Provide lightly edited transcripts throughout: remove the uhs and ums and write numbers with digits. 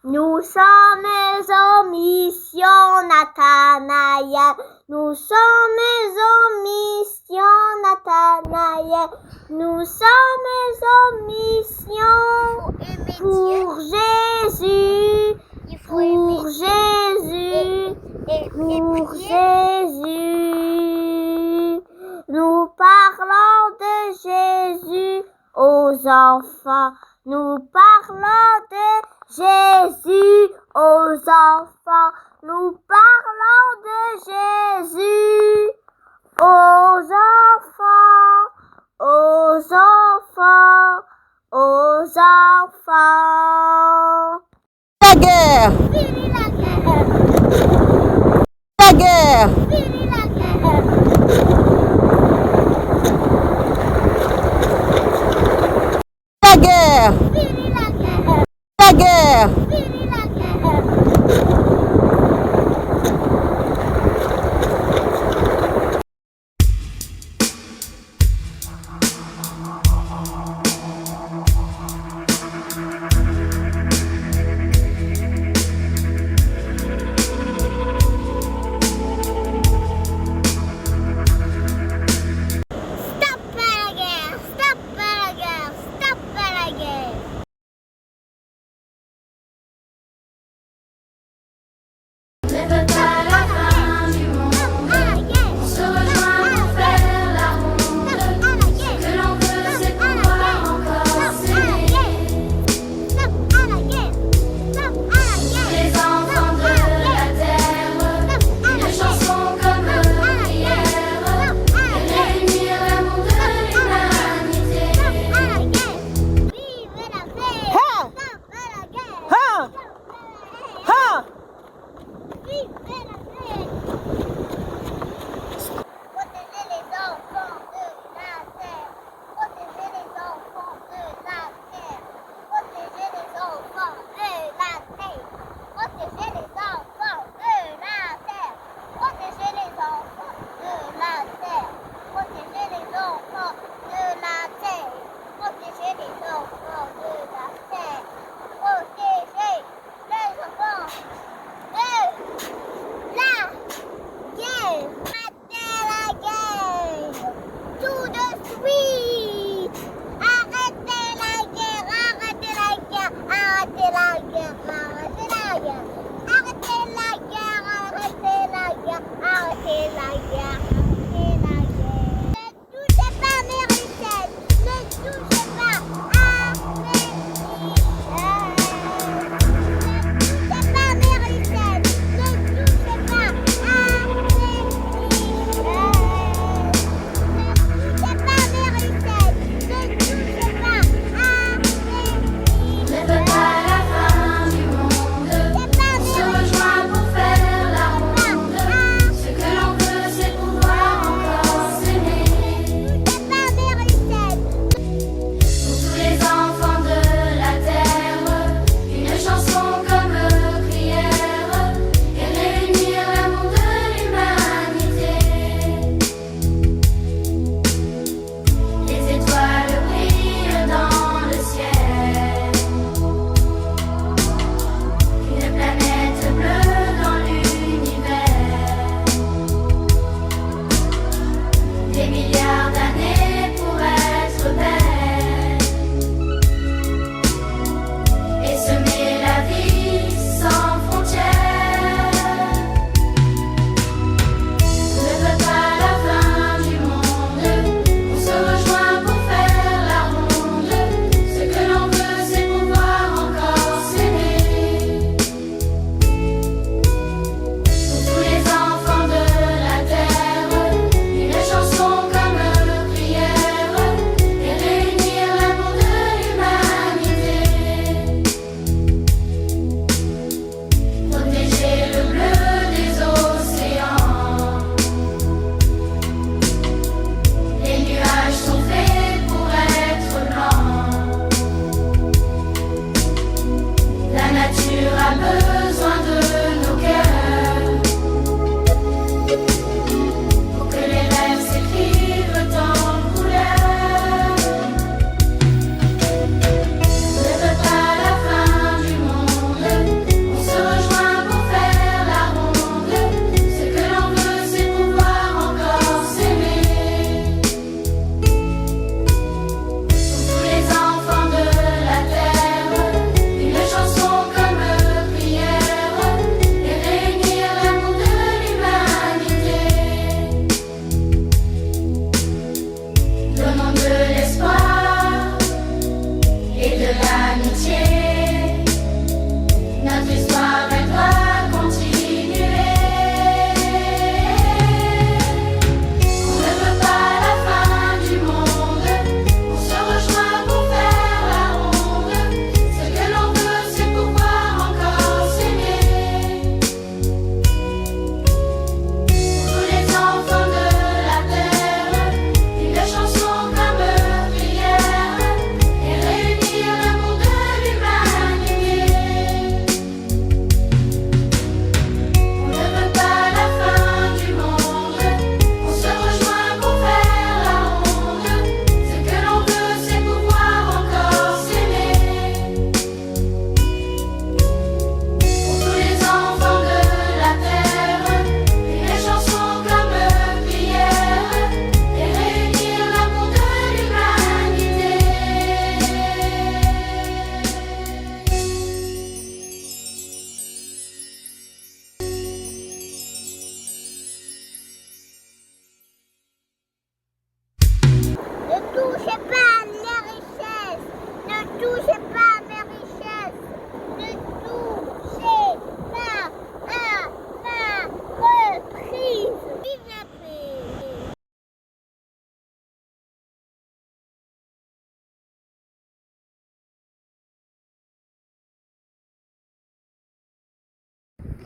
Nous sommes en mission, Nathanaël. Nous sommes en mission, Nathanaël. Nous sommes en mission pour Jésus. Pour Jésus. Pour Jésus. Nous parlons de Jésus aux enfants. Nous parlons de Jésus aux enfants. Nous parlons de Jésus aux enfants. Aux enfants. Aux enfants. La guerre! Fini la guerre! La guerre! Fini la guerre! La guerre! Fini la guerre! La guerre! Fini la guerre!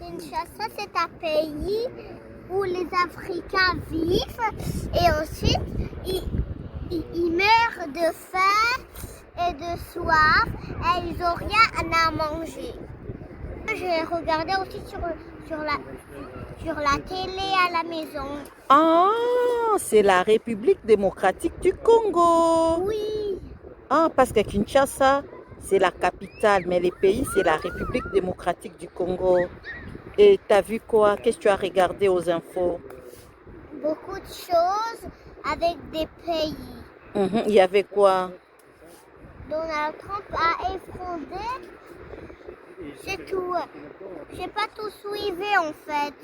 Kinshasa, c'est un pays où les Africains vivent et ensuite ils meurent de faim et de soif et ils n'ont rien à manger. J'ai regardé aussi sur la télé à la maison. Ah, c'est la République démocratique du Congo. Oui, Ah, parce que Kinshasa, c'est la capitale, mais les pays, c'est la République démocratique du Congo. Et t'as vu quoi? Qu'est-ce que tu as regardé aux infos? beaucoup de choses avec des pays. Il y avait quoi? Donald Trump a effondré. C'est tout. J'ai pas tout suivi en fait.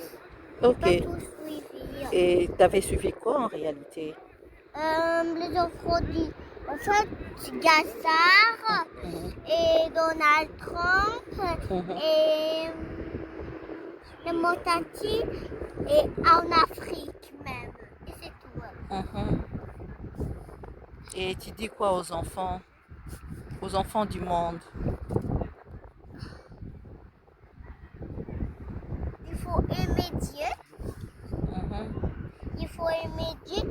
Ok. Pas tout suivi. Et t'avais suivi quoi en réalité? Les affrontés. En fait, Gassard et Donald Trump et le Motati et en Afrique même. Et c'est tout. Et tu dis quoi aux enfants? Aux enfants du monde? Il faut aimer Dieu. Il faut aimer Dieu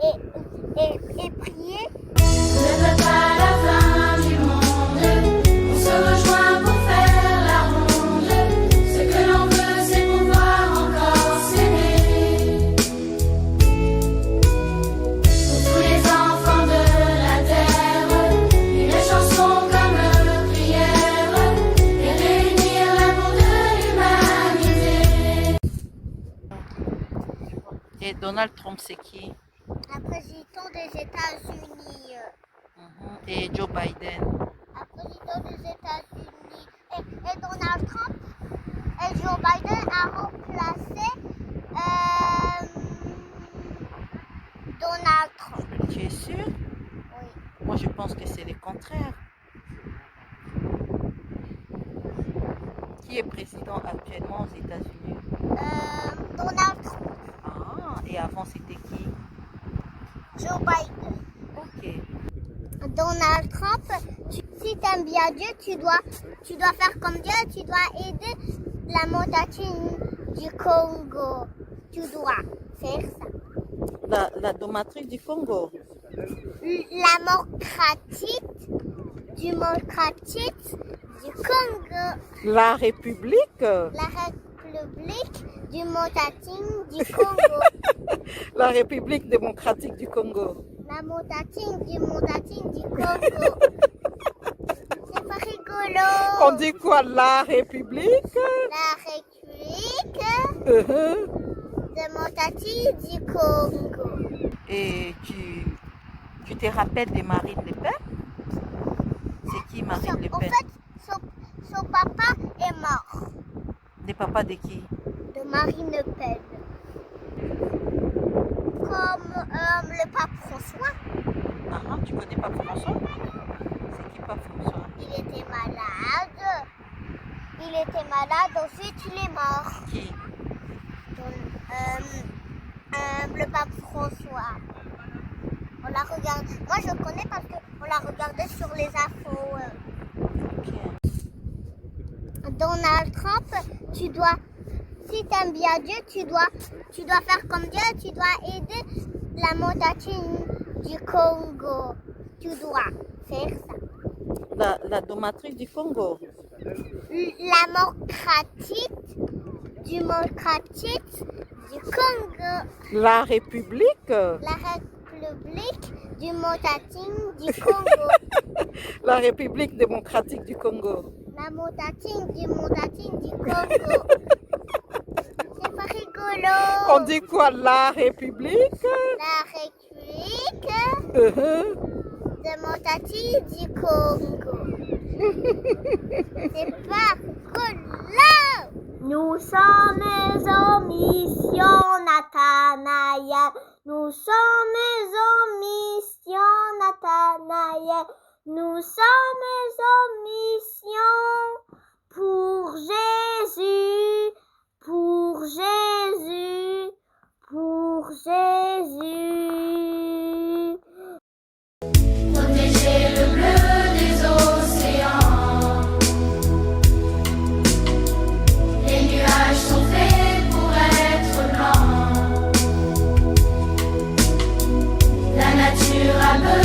et prier. Ne veut pas la fin du monde. On se rejoint pour faire la ronde. Ce que l'on veut, c'est pouvoir encore s'aimer. Pour tous les enfants de la terre, une chanson comme prière et réunir l'amour de l'humanité. Et Donald Trump, c'est qui? Un président des États-Unis. Et Joe Biden? Un président des États-Unis. Et Donald Trump et Joe Biden a remplacé Donald Trump. Tu es sûr? Oui. Moi, je pense que c'est le contraire. Qui est président actuellement aux États-Unis? Donald Trump. Ah, et avant, c'était qui? Joe Biden. Ok. Donald Trump, si tu aimes bien Dieu, tu dois faire comme Dieu, tu dois aider la montagne du Congo. Tu dois faire ça. La domatrice du Congo? La démocratique du Congo. La République? La République du montagne du Congo. La République démocratique du Congo. La montagne du Congo. C'est pas rigolo. On dit quoi? La République? La République Uh-huh. de montagne du Congo. Et tu te rappelles de Marine Le Pen? C'est qui Marine Le En Pen? fait, son papa est mort. Des papas de qui? De Marine Le Pen. Comme le pape François. Ah, tu connais pas François? C'est qui Pape François? Il était malade. Ensuite il est mort. Qui? Le pape François. On l'a regardé. Moi je connais parce qu'on l'a regardé sur les infos. Ok. Donald Trump, si tu aimes bien Dieu, tu dois faire comme Dieu, tu dois aider la montagne du Congo. Tu dois faire ça. La domatrice du Congo? La démocratique du Congo. La République? La République du montagne du Congo. La République démocratique du Congo. La montagne du Congo. C'est pas rigolo. On dit quoi? La République? La République Uh-huh. de montagne du Congo. C'est pas rigolo. Nous sommes en mission, Nathanaël. Nous sommes en mission, Nathanaël. Nous sommes en mission pour Jésus, pour Jésus, pour Jésus. Protéger le bleu des océans, les nuages. calme.